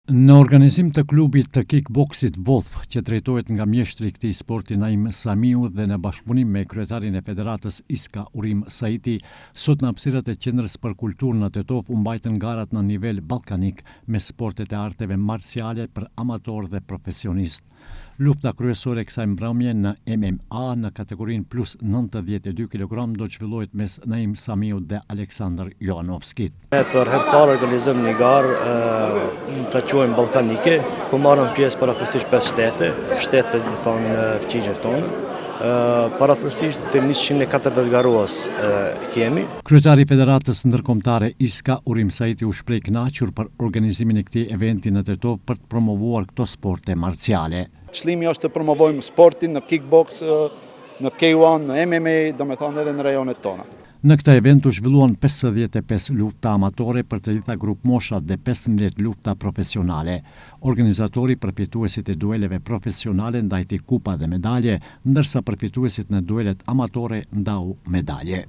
Në organizim të klubit të kickboksit Vodh, që drejtohet nga mjeshtri i këtij sporti Naim Samiu dhe në bashkëpunim me kryetarin e federatës Iska Urim Saiti, sot në hapësirat e qendrës për kulturë në Tetov u mbajtën garat në nivel ballkanik me sportet e arteve marciale për amator dhe profesionist. Lufta kryesore e kësaj mbrëmje në MMA në kategorinë plus 92 kg do të zhvillohet mes Naim Samiu dhe Aleksandr Joanovskit. Për herë të parë organizojmë një garë të quajmë ballkanike, ku marrën pjesë parafërsisht 5 shtete do thonë në fqinjën tonë. Parafërsisht të 140 garues kemi. Kryetari i Federatës Ndërkombëtare Iska Urim Saiti u shpreh kënaqur për organizimin e këtij eventi në Tetov për të promovuar këto sporte marciale. Qëllimi është të promovojmë sportin në kickbox, në K1, në MMA, domethënë edhe në rajonet tona. Në këtë event u zhvilluan 55 lufta amatore për të gjitha grup moshat dhe 15 lufta profesionale. Organizatori përfituesit e dueleve profesionale ndajti kupa dhe medalje, ndërsa përfituesit në duelet amatore ndau medalje.